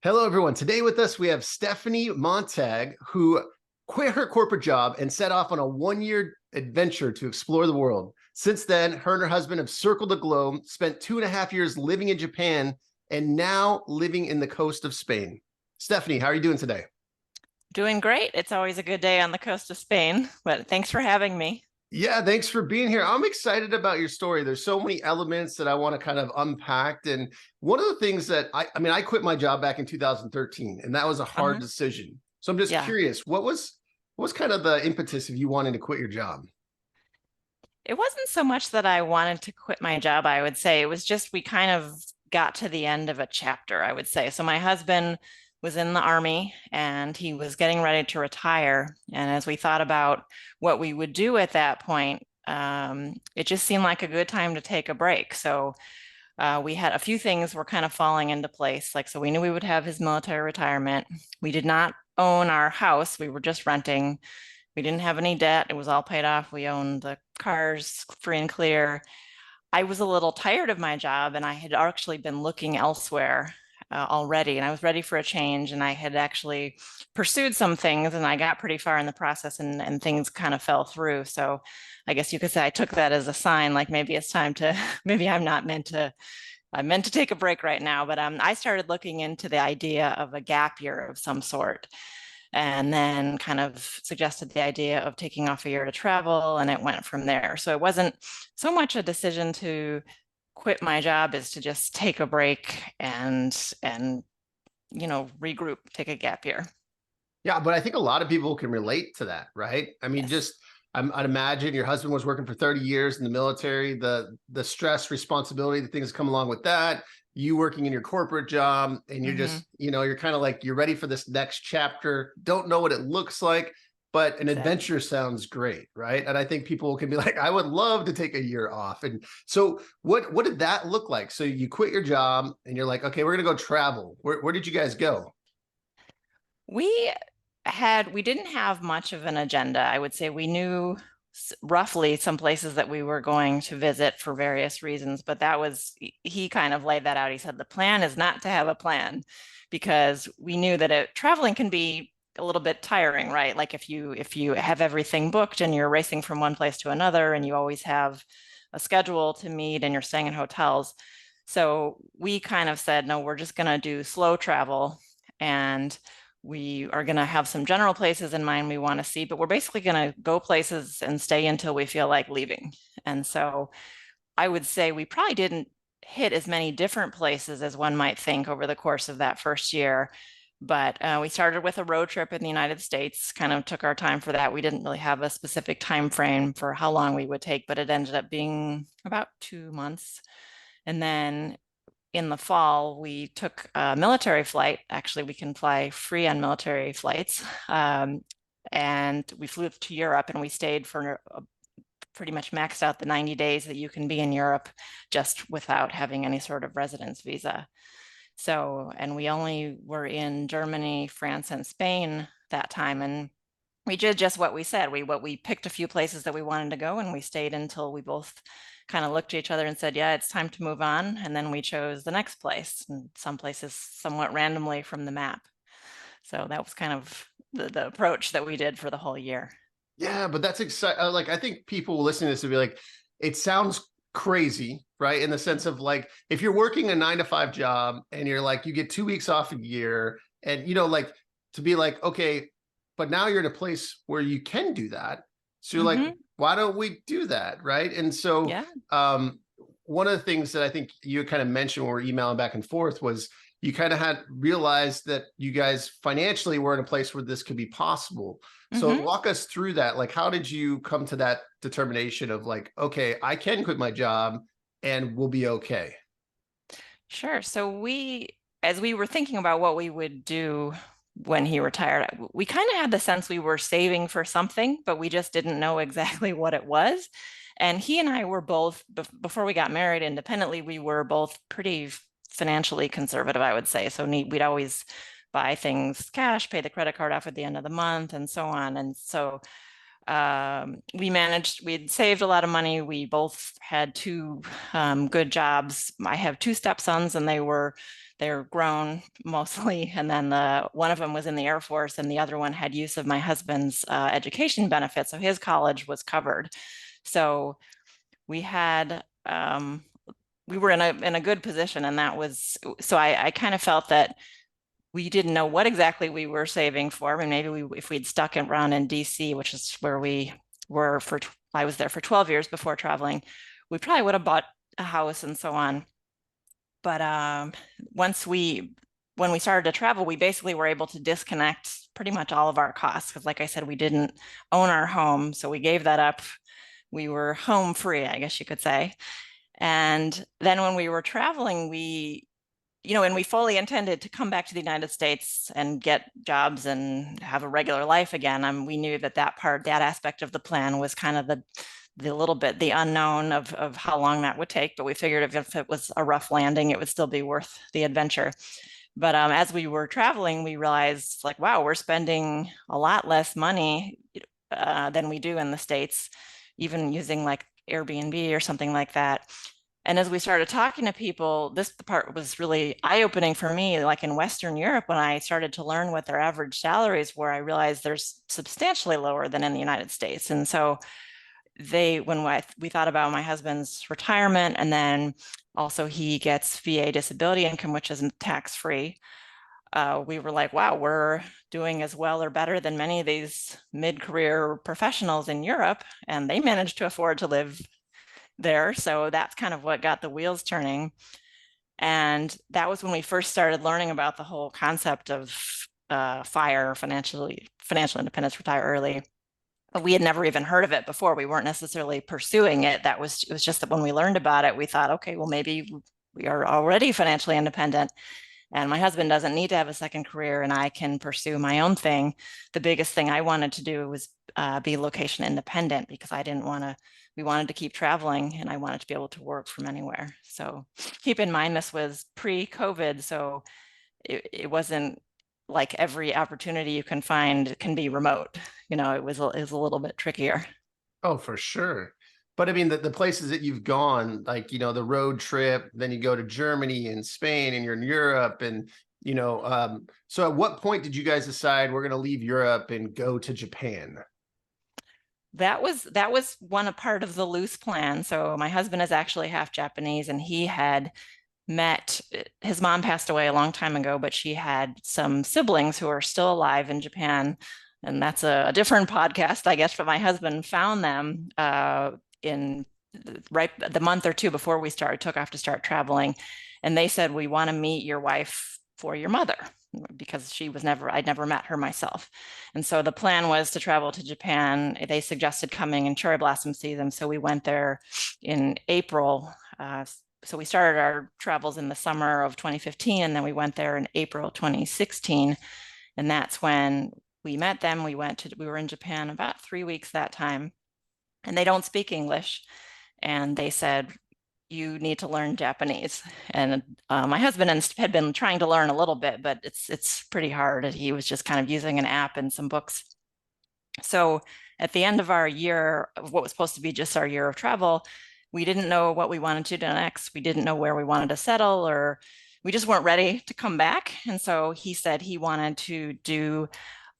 Hello, everyone. Today with us, we have Stephanie Montague, who quit her corporate job and set off on a one-year adventure to explore the world. Since then, her and her husband have circled the globe, spent 2.5 years living in Japan, and now living in the coast of Spain. Stephanie, how are you doing today? Doing great. It's always a good day on the coast of Spain, but thanks for having me. Yeah, thanks for being here. I'm excited about your story. There's so many elements that I want to kind of unpack. And one of the things that I quit my job back in 2013, and that was a hard Uh-huh. decision. So I'm just Yeah. curious, what was kind of the impetus of you wanting to quit your job? It wasn't so much that I wanted to quit my job, I would say. It was just we kind of got to the end of a chapter, I would say. So my husband was in the army and he was getting ready to retire. And as we thought about what we would do at that point, it just seemed like a good time to take a break. So we had a few things were kind of falling into place. So we knew we would have his military retirement. We did not own our house. We were just renting. We didn't have any debt. It was all paid off. We owned the cars free and clear. I was a little tired of my job and I had actually been looking elsewhere already, and I was ready for a change. And I had actually pursued some things and I got pretty far in the process, and things kind of fell through. So I guess you could say I took that as a sign, like maybe it's time to, maybe I'm meant to take a break right now. But I started looking into the idea of a gap year of some sort, and then kind of suggested the idea of taking off a year to travel, and it went from there. So it wasn't so much a decision to quit my job as to just take a break and regroup, take a gap year. Yeah, but I think a lot of people can relate to that, right? I mean, Yes. just I'd imagine your husband was working for 30 years in the military, the stress, responsibility, the things that come along with that, you working in your corporate job, and you're Hmm. just, you're kind of like you're ready for this next chapter, don't know what it looks like, but an Exactly. adventure sounds great, right? And I think people can be like, I would love to take a year off. And so what did that look like? So you quit your job and you're like, okay, we're gonna go travel. Where did you guys go? We we didn't have much of an agenda. I would say we knew roughly some places that we were going to visit for various reasons, but he kind of laid that out. He said the plan is not to have a plan, because we knew that traveling can be a little bit tiring, right? Like if you have everything booked and you're racing from one place to another and you always have a schedule to meet and you're staying in hotels. So we kind of said, no, we're just going to do slow travel, and we are going to have some general places in mind we want to see, but we're basically going to go places and stay until we feel like leaving. And so I would say we probably didn't hit as many different places as one might think over the course of that first year. But we started with a road trip in the United States, kind of took our time for that. We didn't really have a specific time frame for how long we would take, but it ended up being about 2 months. And then in the fall, we took a military flight. Actually, we can fly free on military flights. And we flew to Europe, and we stayed for pretty much maxed out the 90 days that you can be in Europe just without having any sort of residence visa. So, and we only were in Germany, France, and Spain that time. And we did just what we said. We picked a few places that we wanted to go, and we stayed until we both kind of looked at each other and said, yeah, it's time to move on. And then we chose the next place, and some places somewhat randomly from the map. So that was kind of the approach that we did for the whole year. Yeah, but that's exciting. Like, I think people listening to this would be like, it sounds crazy, right? In the sense of like, if you're working a 9 to 5 job and you're like, you get 2 weeks off a year, and like to be like, okay, but now you're in a place where you can do that. So you're like, Mm-hmm. why don't we do that, right? And so, Yeah. um, one of the things that I think you kind of mentioned when we were emailing back and forth was you kind of had realized that you guys financially were in a place where this could be possible. So Mm-hmm. walk us through that. Like, how did you come to that determination of like, okay, I can quit my job and we'll be okay? Sure. As we were thinking about what we would do when he retired, we kind of had the sense we were saving for something, but we just didn't know exactly what it was. And he and I were both, before we got married independently, we were both pretty financially conservative, I would say. So we'd always buy things cash, pay the credit card off at the end of the month, and so on. And so we'd saved a lot of money. We both had two good jobs. I have two stepsons, and They're grown mostly. And then one of them was in the Air Force, and the other one had use of my husband's education benefits. So his college was covered. So we had, we were in a good position. And that was, so I kind of felt that we didn't know what exactly we were saving for. I mean, maybe if we'd stuck around in DC, which is where we were I was there for 12 years before traveling, we probably would have bought a house and so on. But when we started to travel, we basically were able to disconnect pretty much all of our costs. Because like I said, we didn't own our home. So we gave that up. We were home free, I guess you could say. And then when we were traveling, and we fully intended to come back to the United States and get jobs and have a regular life again. We knew that that aspect of the plan was kind of the little bit, the unknown of how long that would take. But we figured if it was a rough landing, it would still be worth the adventure. But as we were traveling, we realized like, wow, we're spending a lot less money than we do in the States, even using like Airbnb or something like that. And as we started talking to people, this part was really eye-opening for me. Like in Western Europe, when I started to learn what their average salaries were, I realized they're substantially lower than in the United States. And so when we thought about my husband's retirement, and then also he gets VA disability income, which isn't tax-free, we were like, wow, we're doing as well or better than many of these mid-career professionals in Europe, and they managed to afford to live there. So that's kind of what got the wheels turning. And that was when we first started learning about the whole concept of FIRE, financial independence, retire early. We had never even heard of it before. We weren't necessarily pursuing it. It was just that when we learned about it, we thought, okay, well, maybe we are already financially independent, and my husband doesn't need to have a second career, and I can pursue my own thing. The biggest thing I wanted to do was be location independent, because we wanted to keep traveling, and I wanted to be able to work from anywhere. So keep in mind, this was pre-COVID, so it wasn't like every opportunity you can find can be remote. It was a little bit trickier. Oh, for sure. But I mean, the places that you've gone, like, the road trip, then you go to Germany and Spain, and you're in Europe. And, so at what point did you guys decide we're going to leave Europe and go to Japan? That was one part of the loose plan. So my husband is actually half Japanese, and he had his mom passed away a long time ago, but she had some siblings who are still alive in Japan. And that's a different podcast, I guess, but my husband found them in right the month or two before we took off to start traveling. And they said, we want to meet your wife for your mother, because I'd never met her myself. And so the plan was to travel to Japan. They suggested coming in cherry blossom season. So we went there in April. So we started our travels in the summer of 2015, and then we went there in April 2016. And that's when we met them. We were in Japan about 3 weeks that time, and they don't speak English. And they said, you need to learn Japanese. And my husband had been trying to learn a little bit, but it's pretty hard. He was just kind of using an app and some books. So at the end of our year, of what was supposed to be just our year of travel, we didn't know what we wanted to do next. We didn't know where we wanted to settle, or we just weren't ready to come back. And so he said he wanted to do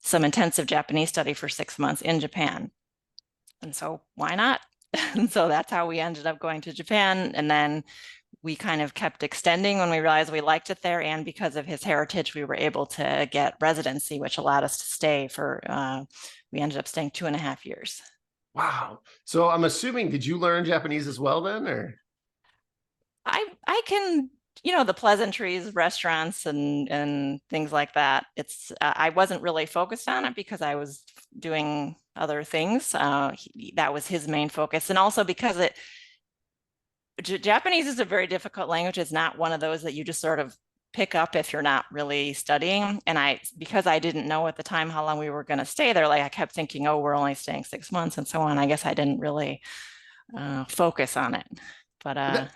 some intensive Japanese study for 6 months in Japan. And so why not? And so that's how we ended up going to Japan. And then we kind of kept extending when we realized we liked it there. And because of his heritage, we were able to get residency, which allowed us to stay we ended up staying 2.5 years. Wow. So I'm assuming, did you learn Japanese as well then, or? I can, the pleasantries, restaurants, and things like that. I wasn't really focused on it because I was doing other things. That was his main focus. And also because Japanese is a very difficult language. It's not one of those that you just sort of pick up if you're not really studying. And because I didn't know at the time how long we were going to stay there, like I kept thinking, oh, we're only staying 6 months and so on. I guess I didn't really focus on it. But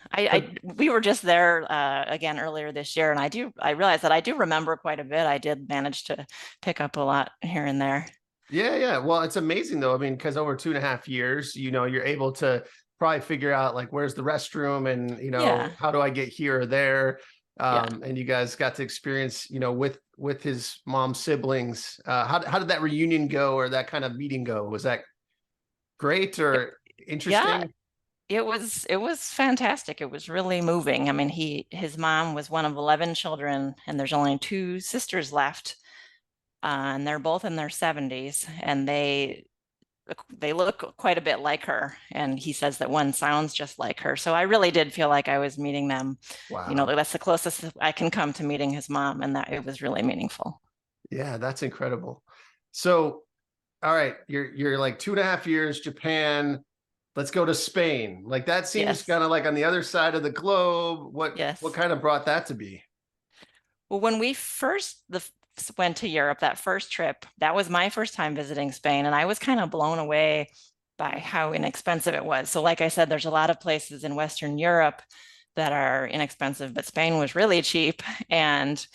we were just there again earlier this year, and I realized that I do remember quite a bit. I did manage to pick up a lot here and there. Yeah. Well, it's amazing though. I mean, because over 2.5 years, you're able to probably figure out like, where's the restroom, and Yeah. how do I get here or there. Yeah. And you guys got to experience, with his mom's siblings. How did that reunion go, or that kind of meeting go? Was that great It- or yeah, interesting? it was fantastic. It was really moving. I mean, his mom was one of 11 children, and there's only two sisters left. And they're both in their 70s, and they look quite a bit like her. And he says that one sounds just like her. So I really did feel like I was meeting them. Wow. That's the closest I can come to meeting his mom, and that it was really meaningful. Yeah, that's incredible. So, all right, you're like 2.5 years, Japan. Let's go to Spain. Like that seems Yes. kind of like on the other side of the globe. What Yes. kind of brought that to be? Well, when we went to Europe, that first trip, that was my first time visiting Spain, and I was kind of blown away by how inexpensive it was. So, like I said, there's a lot of places in Western Europe that are inexpensive, but Spain was really cheap, and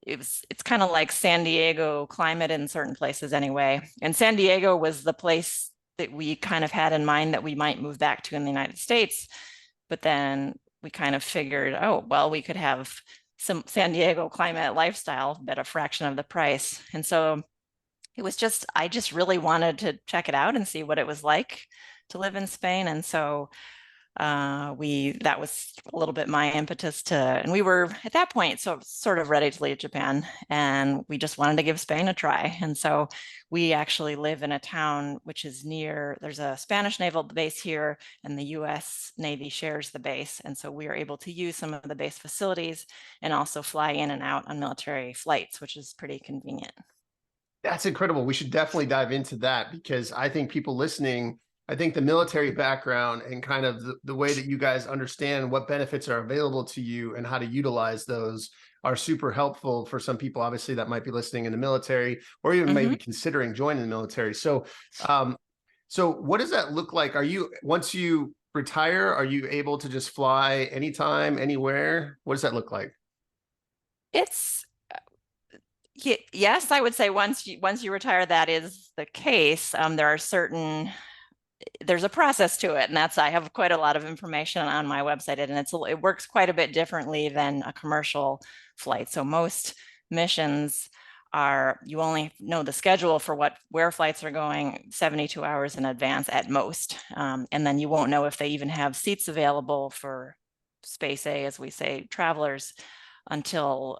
it's kind of like San Diego climate in certain places anyway. And San Diego was the place that we kind of had in mind that we might move back to in the United States. But then we kind of figured, oh, well, we could have some San Diego climate lifestyle at a fraction of the price. And so I just really wanted to check it out and see what it was like to live in Spain. And so that was a little bit my impetus and we were at that point so sort of ready to leave Japan, and we just wanted to give Spain a try. And so we actually live in a town which is there's a Spanish naval base here, and the US Navy shares the base, and so we are able to use some of the base facilities and also fly in and out on military flights, which is pretty convenient. That's incredible. We should definitely dive into that because I think people listening, I think the military background and kind of the way that you guys understand what benefits are available to you and how to utilize those are super helpful for some people, obviously, that might be listening in the military or even Mm-hmm. maybe considering joining the military. So what does that look like? Once you retire, are you able to just fly anytime, anywhere? What does that look like? It's Yes, I would say once you retire, that is the case. There's a process to it, and I have quite a lot of information on my website, and it works quite a bit differently than a commercial flight. So most missions you only know the schedule for where flights are going 72 hours in advance at most, and then you won't know if they even have seats available for space A, as we say, travelers, until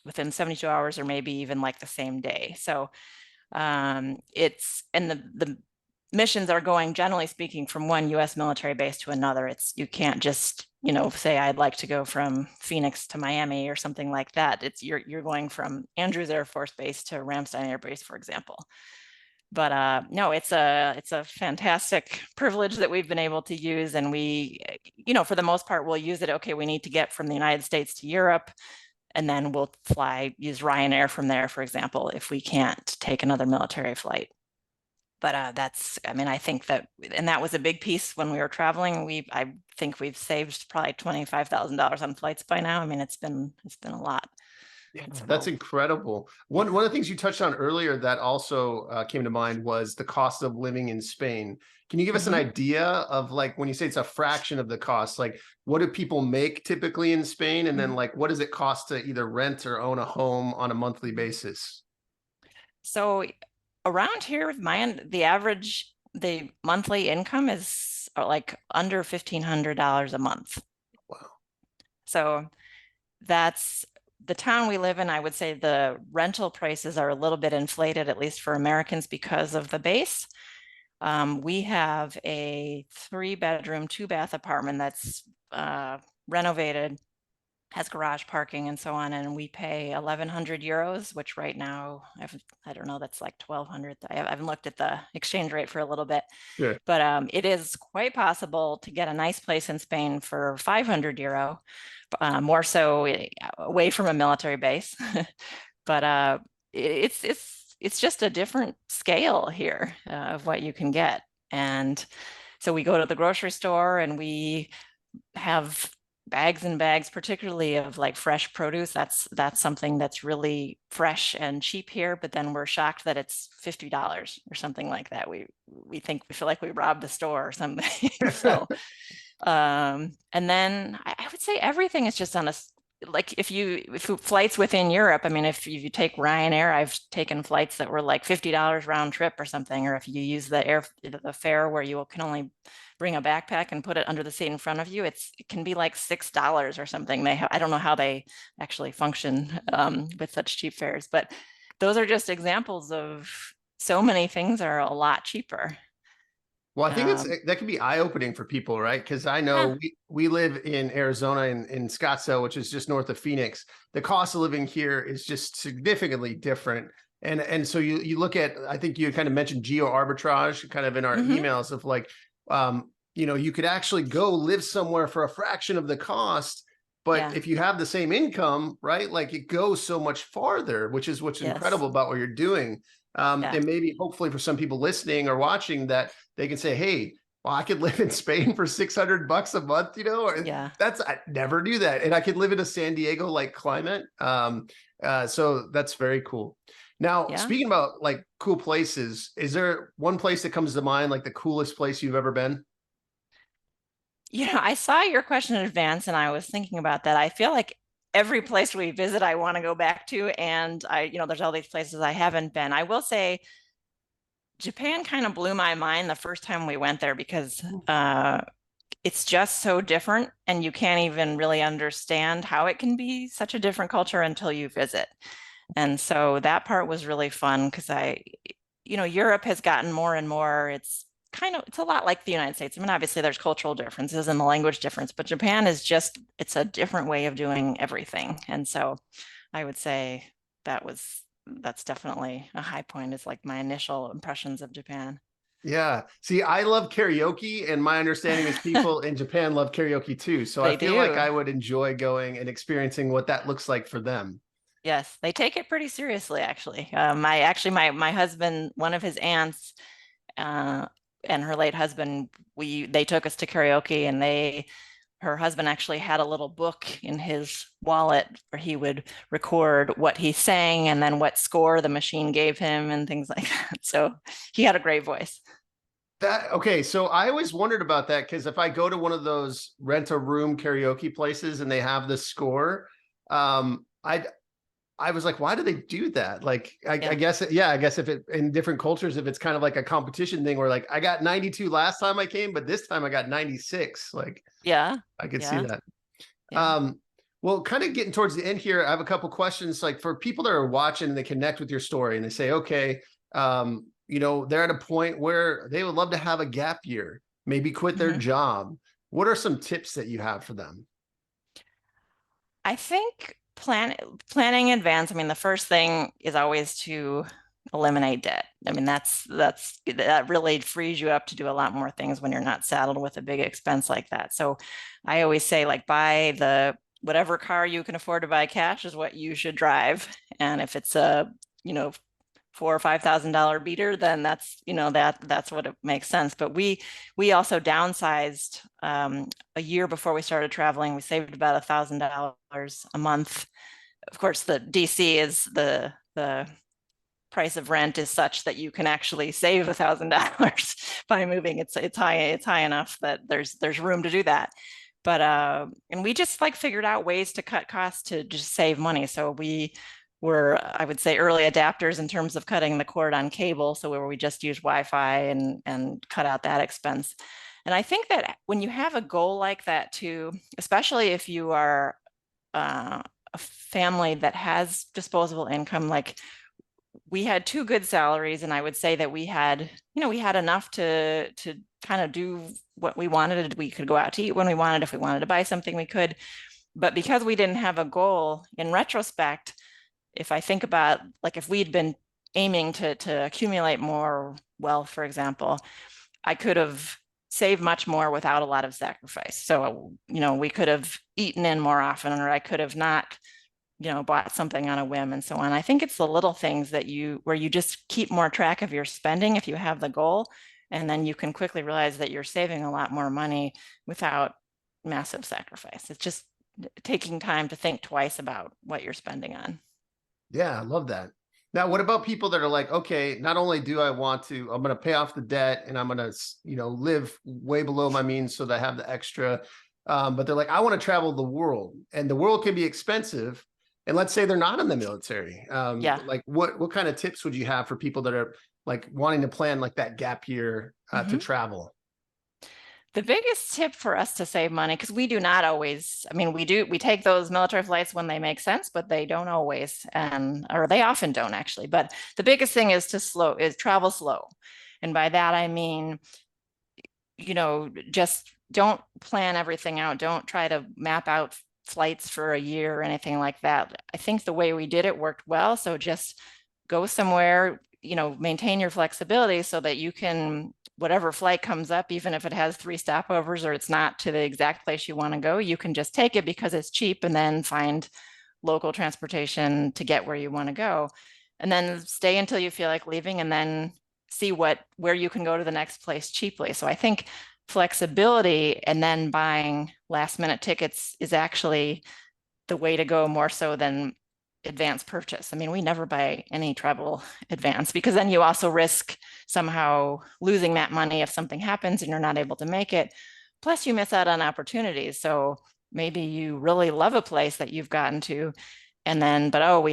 within 72 hours or maybe even like the same day. So it's and the missions are going, generally speaking, from one US military base to another. You can't just, say I'd like to go from Phoenix to Miami or something like that. You're going from Andrews Air Force Base to Ramstein Air Base, for example. But no, it's a fantastic privilege that we've been able to use, and we, for the most part, we'll use it. Okay, we need to get from the United States to Europe, and then we'll use Ryanair from there, for example, if we can't take another military flight. But I mean, I think and that was a big piece when we were traveling. I think we've saved probably $25,000 on flights by now. I mean, it's been a lot. Yeah, that's So incredible. One yeah. one of the things you touched on earlier that also came to mind was the cost of living in Spain. Can you give us an Mhm. idea of like when you say it's a fraction of the cost, like what do people make typically in Spain, and then Mhm. like what does it cost to either rent or own a home on a monthly basis? So around here, the monthly income is like under $1,500 a month. Wow. So that's the town we live in. I would say the rental prices are a little bit inflated, at least for Americans, because of the base. We have a 3-bedroom, 2-bath apartment that's renovated, has garage parking and so on, and we pay 1,100 euros, which right now I don't know, that's like 1,200. I haven't looked at the exchange rate for a little bit, Sure. but it is quite possible to get a nice place in Spain for 500 euro, more so away from a military base. But it's just a different scale here of what you can get. And so we go to the grocery store and we have bags and bags, particularly of like fresh produce. That's something that's really fresh and cheap here, but then we're shocked that it's $50 or something like that. We feel like we robbed the store or something. So and then I would say everything is just on like if flights within Europe, I mean, if you take Ryanair, I've taken flights that were like $50 round trip or something, or if you use the fare where you can only bring a backpack and put it under the seat in front of you, it can be like $6 or something. I don't know how they actually function with such cheap fares, but those are just examples of so many things are a lot cheaper. Well, I think Um, that can be eye-opening for people, right? Because I yeah, know we live in Arizona in Scottsdale, which is just north of Phoenix. The cost of living here is just significantly different. And so you look at, I think you kind of mentioned geo arbitrage kind of in our hmm emails of like, you could actually go live somewhere for a fraction of the cost. But yeah, if you have the same income, right, like it goes so much farther, which is what's yes, incredible about what you're doing. yeah, And maybe hopefully for some people listening or watching that they can say, hey, well, I could live in Spain for $600 a month, or yeah, I never knew that. And I could live in a San Diego like climate. So that's very cool. Now, yeah. speaking about like cool places, is there one place that comes to mind, like the coolest place you've ever been? I saw your question in advance and I was thinking about that. I feel like every place we visit, I want to go back to. And there's all these places I haven't been. I will say Japan kind of blew my mind the first time we went there because it's just so different and you can't even really understand how it can be such a different culture until you visit. And so that part was really fun because Europe has gotten more and more. It's a lot like the United States. I mean, obviously there's cultural differences and the language difference, but Japan it's a different way of doing everything. And so I would say that's definitely a high point. Is like my initial impressions of Japan. Yeah. See, I love karaoke, and my understanding is people in Japan love karaoke too. So I They feel like do. I would enjoy going and experiencing what that looks like for them. Yes, they take it pretty seriously, actually. My husband, one of his aunts, uh, and her late husband, they took us to karaoke, and her husband actually had a little book in his wallet where he would record what he sang and then what score the machine gave him and things like that. So he had a great voice. That okay, so I always wondered about that because if I go to one of those rent a room karaoke places and they have the score, I was like, why do they do that? Like, I Yeah, guess, yeah, I guess if it in different cultures, if it's kind of like a competition thing where like I got 92 last time I came, but this time I got 96. Like, yeah, I could see yeah, that. yeah. Um, well, kind of getting towards the end here, I have a couple questions. Like for people that are watching and they connect with your story and they say, okay, they're at a point where they would love to have a gap year, maybe quit their Mhm. job. What are some tips that you have for them? I think planning in advance. I mean, the first thing is always to eliminate debt. I mean, that really frees you up to do a lot more things when you're not saddled with a big expense like that. So I always say like buy the whatever car you can afford to buy cash is what you should drive. And if it's a, you know, $4,000 or $5,000 beater, then that's what it makes sense. But we also downsized a year before we started traveling. We saved about $1,000 a month. Of course, the DC is the price of rent is such that you can actually save $1,000 by moving. It's high enough that there's room to do that. But and we just like figured out ways to cut costs to just save money. So we were, I would say, early adapters in terms of cutting the cord on cable. So where we just use Wi-Fi and cut out that expense. And I think that when you have a goal like that too, especially if you are a family that has disposable income, like we had two good salaries, and I would say that we had enough to kind of do what we wanted. We could go out to eat when we wanted. If we wanted to buy something, we could. But because we didn't have a goal, in retrospect, if I think about like if we'd been aiming to accumulate more wealth, for example, I could have saved much more without a lot of sacrifice. So, we could have eaten in more often, or I could have not bought something on a whim and so on. I think it's the little things where you just keep more track of your spending if you have the goal, and then you can quickly realize that you're saving a lot more money without massive sacrifice. It's just taking time to think twice about what you're spending on. Yeah, I love that. Now, what about people that are like, okay, not only do I want to, I'm going to pay off the debt and I'm going to, live way below my means so that I have the extra. but they're like, I want to travel the world, and the world can be expensive. And let's say they're not in the military. Yeah. Like what kind of tips would you have for people that are like wanting to plan like that gap year to Mhm. travel? The biggest tip for us to save money, because we do not always, I mean, we take those military flights when they make sense, but they don't always, and or they often don't actually. But the biggest thing is is travel slow. And by that I mean, just don't plan everything out. Don't try to map out flights for a year or anything like that. I think the way we did it worked well. So just go somewhere, maintain your flexibility so that you can, whatever flight comes up, even if it has 3 stopovers or it's not to the exact place you want to go, you can just take it because it's cheap and then find local transportation to get where you want to go. And then stay until you feel like leaving and then see where you can go to the next place cheaply. So I think flexibility and then buying last minute tickets is actually the way to go more so than advance purchase. I mean, we never buy any travel advance because then you also risk somehow losing that money if something happens and you're not able to make it. Plus, you miss out on opportunities. So maybe you really love a place that you've gotten to, and then, but oh,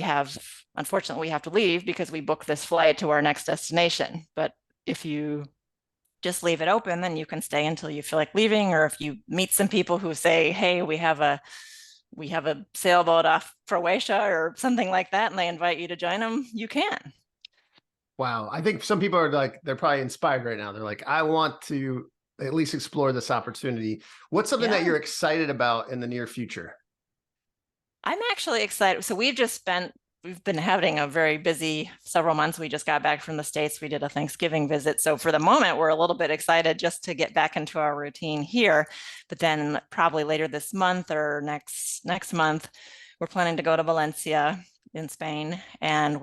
unfortunately, we have to leave because we booked this flight to our next destination. But if you just leave it open, then you can stay until you feel like leaving. Or if you meet some people who say, hey, we have a sailboat off Croatia or something like that, and they invite you to join them, you can. Wow. I think some people are like, they're probably inspired right now. They're like, I want to at least explore this opportunity. What's something that Yeah. you're excited about in the near future? I'm actually excited. So we've been having a very busy several months. We just got back from the States. We did a Thanksgiving visit. So for the moment, we're a little bit excited just to get back into our routine here. But then probably later this month or next month, we're planning to go to Valencia in Spain. And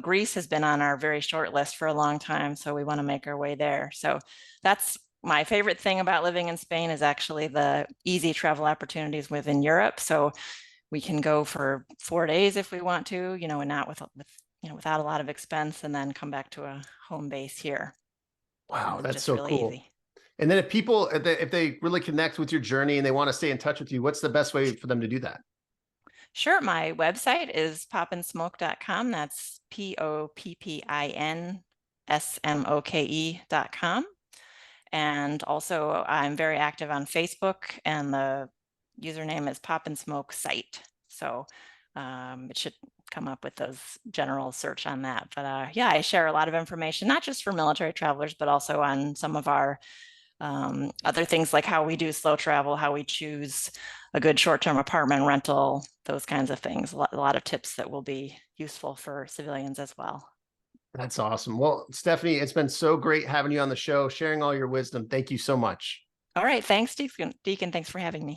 Greece has been on our very short list for a long time. So we want to make our way there. So that's my favorite thing about living in Spain is actually the easy travel opportunities within Europe. So we can go for 4 days if we want to, and not without a lot of expense, and then come back to a home base here. And Wow, it's that's just so really cool. easy. And then if they really connect with your journey and they want to stay in touch with you, what's the best way for them to do that? Sure. My website is poppinsmoke.com. That's poppinsmoke.com. And also, I'm very active on Facebook, and the username is Pop and Smoke Site. So it should come up with those general search on that. But yeah, I share a lot of information, not just for military travelers, but also on some of our other things like how we do slow travel, how we choose a good short-term apartment rental, those kinds of things. A lot of tips that will be useful for civilians as well. That's awesome. Well, Stephanie, it's been so great having you on the show, sharing all your wisdom. Thank you so much. All right. Thanks, Deacon. Thanks for having me.